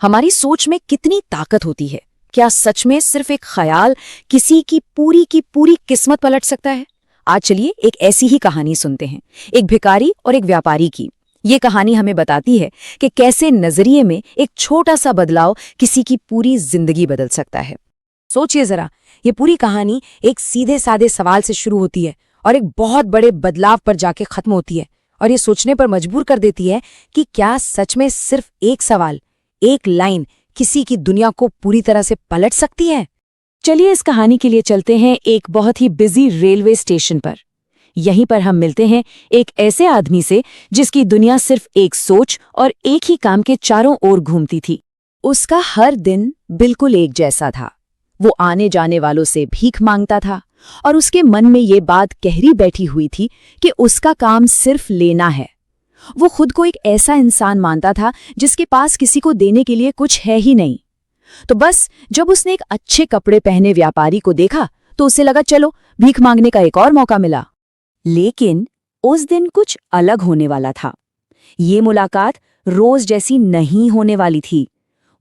हमारी सोच में कितनी ताकत होती है। क्या सच में सिर्फ एक ख्याल किसी की पूरी किस्मत पलट सकता है? आज चलिए एक ऐसी ही कहानी सुनते हैं, एक भिखारी और एक व्यापारी की। ये कहानी हमें बताती है कि कैसे नजरिए में एक छोटा सा बदलाव किसी की पूरी जिंदगी बदल सकता है। सोचिए जरा, ये पूरी कहानी एक सीधे साधे सवाल से शुरू होती है और एक बहुत बड़े बदलाव पर जाके खत्म होती है, और ये सोचने पर मजबूर कर देती है कि क्या सच में सिर्फ एक सवाल, एक लाइन किसी की दुनिया को पूरी तरह से पलट सकती है। चलिए इस कहानी के लिए चलते हैं एक बहुत ही बिजी रेलवे स्टेशन पर। यहीं पर हम मिलते हैं एक ऐसे आदमी से जिसकी दुनिया सिर्फ एक सोच और एक ही काम के चारों ओर घूमती थी। उसका हर दिन बिल्कुल एक जैसा था। वो आने जाने वालों से भीख मांगता था और उसके मन में ये बात गहरी बैठी हुई थी कि उसका काम सिर्फ लेना है। वो खुद को एक ऐसा इंसान मानता था जिसके पास किसी को देने के लिए कुछ है ही नहीं। तो बस जब उसने एक अच्छे कपड़े पहने व्यापारी को देखा तो उसे लगा चलो भीख मांगने का एक और मौका मिला। लेकिन उस दिन कुछ अलग होने वाला था। ये मुलाकात रोज जैसी नहीं होने वाली थी।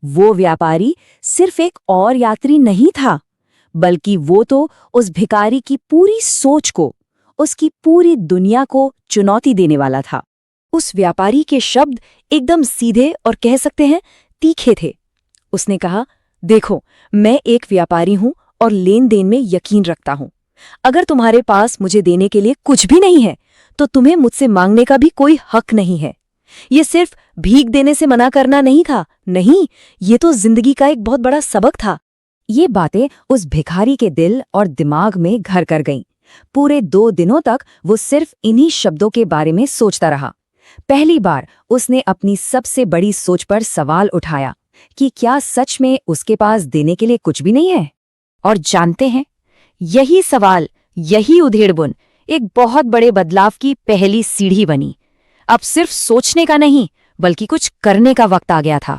वो व्यापारी सिर्फ एक और यात्री नहीं था, बल्कि वो तो उस भिखारी की पूरी सोच को, उसकी पूरी दुनिया को चुनौती देने वाला था। उस व्यापारी के शब्द एकदम सीधे और कह सकते हैं तीखे थे। उसने कहा, देखो, मैं एक व्यापारी हूं और लेन देन में यकीन रखता हूं। अगर तुम्हारे पास मुझे देने के लिए कुछ भी नहीं है तो तुम्हें मुझसे मांगने का भी कोई हक नहीं है। ये सिर्फ भीख देने से मना करना नहीं था, नहीं, ये तो जिंदगी का एक बहुत बड़ा सबक था। ये बातें उस भिखारी के दिल और दिमाग में घर कर गईं। पूरे 2 दिनों तक वो सिर्फ इन्हीं शब्दों के बारे में सोचता रहा। पहली बार उसने अपनी सबसे बड़ी सोच पर सवाल उठाया कि क्या सच में उसके पास देने के लिए कुछ भी नहीं है। और जानते हैं, यही सवाल, यही उधेड़बुन एक बहुत बड़े बदलाव की पहली सीढ़ी बनी। अब सिर्फ सोचने का नहीं, बल्कि कुछ करने का वक्त आ गया था।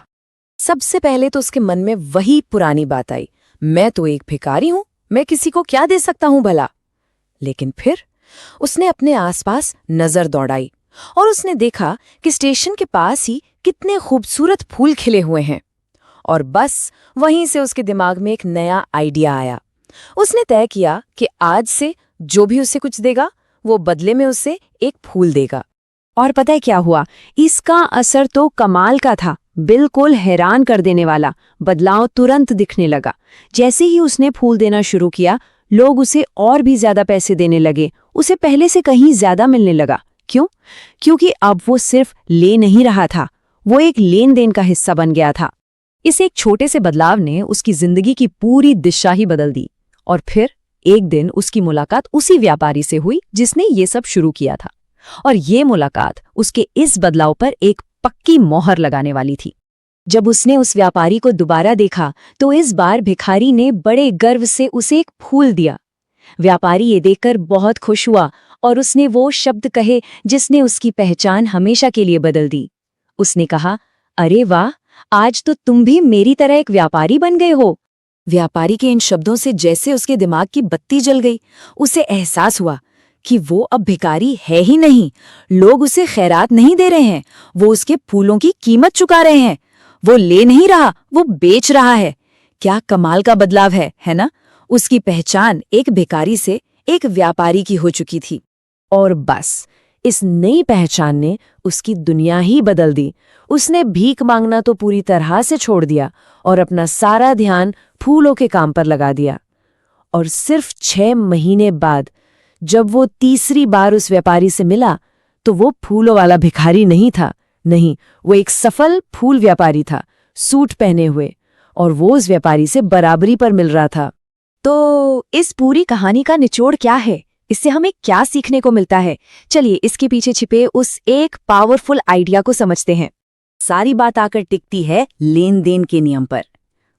सबसे पहले तो उसके मन में वही पुरानी बात आई, मैं तो एक भिखारी हूं, मैं किसी को क्या दे सकता हूं भला। लेकिन फिर उसने अपने आसपास नजर दौड़ाई और उसने देखा कि स्टेशन के पास ही कितने खूबसूरत फूल खिले हुए हैं। और बस वहीं से उसके दिमाग में एक नया आइडिया आया। उसने तय किया कि आज से जो भी उसे कुछ देगा वो बदले में उसे एक फूल देगा। और पता है क्या हुआ? इसका असर तो कमाल का था, बिल्कुल हैरान कर देने वाला। बदलाव तुरंत दिखने लगा। जैसे ही उसने फूल देना शुरू किया, लोग उसे और भी ज्यादा पैसे देने लगे। उसे पहले से कहीं ज्यादा मिलने लगा। क्यों? क्योंकि अब वो सिर्फ ले नहीं रहा था, वो एक लेन देन का हिस्सा बन गया था। इस एक छोटे से बदलाव ने उसकी जिंदगी की पूरी दिशा ही बदल दी। और फिर एक दिन उसकी मुलाकात उसी व्यापारी से हुई जिसने ये सब शुरू किया था। और ये मुलाकात उसके इस बदलाव पर एक पक्की मोहर लगाने वाली थी। जब उसने उस व्यापारी को दोबारा देखा तो इस बार भिखारी ने बड़े गर्व से उसे एक फूल दिया। व्यापारी ये देखकर बहुत खुश हुआ और उसने वो शब्द कहे जिसने उसकी पहचान हमेशा के लिए बदल दी। उसने कहा, अरे वाह, आज तो तुम भी मेरी तरह एक व्यापारी बन गए हो। व्यापारी के इन शब्दों से जैसे उसके दिमाग की बत्ती जल गई। उसे एहसास हुआ कि वो अब भिखारी है ही नहीं, लोग उसे खैरात नहीं दे रहे हैं, वो उसके फूलों की कीमत चुका रहे हैं। वो ले नहीं रहा, वो बेच रहा है। क्या कमाल का बदलाव है ना? उसकी पहचान एक भिखारी से एक व्यापारी की हो चुकी थी। और बस इस नई पहचान ने उसकी दुनिया ही बदल दी। उसने भीख मांगना तो पूरी तरह से छोड़ दिया और अपना सारा ध्यान फूलों के काम पर लगा दिया। और सिर्फ 6 महीने बाद जब वो तीसरी बार उस व्यापारी से मिला तो वो फूलों वाला भिखारी नहीं था, नहीं, वो एक सफल फूल व्यापारी था, सूट पहने हुए, और वो उस व्यापारी से बराबरी पर मिल रहा था। तो इस पूरी कहानी का निचोड़ क्या है? इससे हमें क्या सीखने को मिलता है? चलिए इसके पीछे छिपे उस एक पावरफुल आइडिया को समझते हैं। सारी बात आकर टिकती है लेन देन के नियम पर।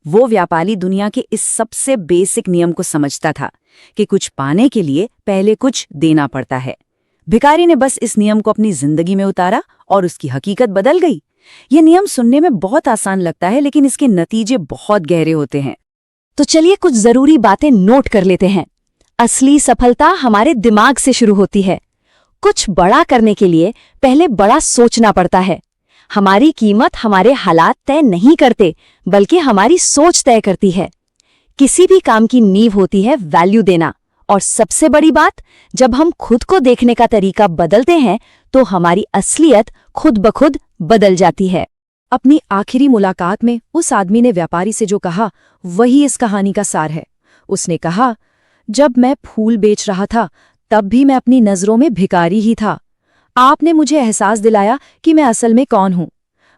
वो व्यापारी दुनिया के इस सबसे बेसिक नियम को समझता था कि कुछ पाने के लिए पहले कुछ देना पड़ता है। भिखारी ने बस इस नियम को अपनी जिंदगी में उतारा और उसकी हकीकत बदल गई। ये नियम सुनने में बहुत आसान लगता है, लेकिन इसके नतीजे बहुत गहरे होते हैं। तो चलिए कुछ जरूरी बातें नोट कर लेते हैं। असली सफलता हमारे दिमाग से शुरू होती है। कुछ बड़ा करने के लिए पहले बड़ा सोचना पड़ता है। हमारी कीमत हमारे हालात तय नहीं करते, बल्कि हमारी सोच तय करती है। किसी भी काम की नींव होती है वैल्यू देना, और सबसे बड़ी बात, जब हम खुद को देखने का तरीका बदलते हैं तो हमारी असलियत खुद ब खुद बदल जाती है। अपनी आखिरी मुलाकात में उस आदमी ने व्यापारी से जो कहा, वही इस कहानी का सार है। उसने कहा, जब मैं फूल बेच रहा था तब भी मैं अपनी नजरों में भिखारी ही था। आपने मुझे एहसास दिलाया कि मैं असल में कौन हूं।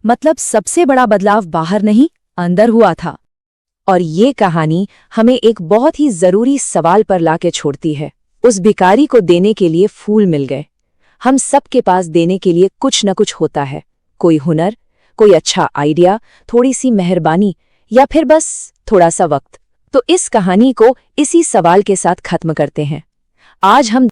मतलब सबसे बड़ा बदलाव बाहर नहीं, अंदर हुआ था। और ये कहानी हमें एक बहुत ही जरूरी सवाल पर लाके छोड़ती है। उस भिखारी को देने के लिए फूल मिल गए। हम सबके पास देने के लिए कुछ न कुछ होता है। कोई हुनर, कोई अच्छा आइडिया, थोड़ी सी मेहरबानी, या फिर बस थोड़ा सा वक्त। तो इस कहानी को इसी सवाल के साथ खत्म करते हैं। आज हम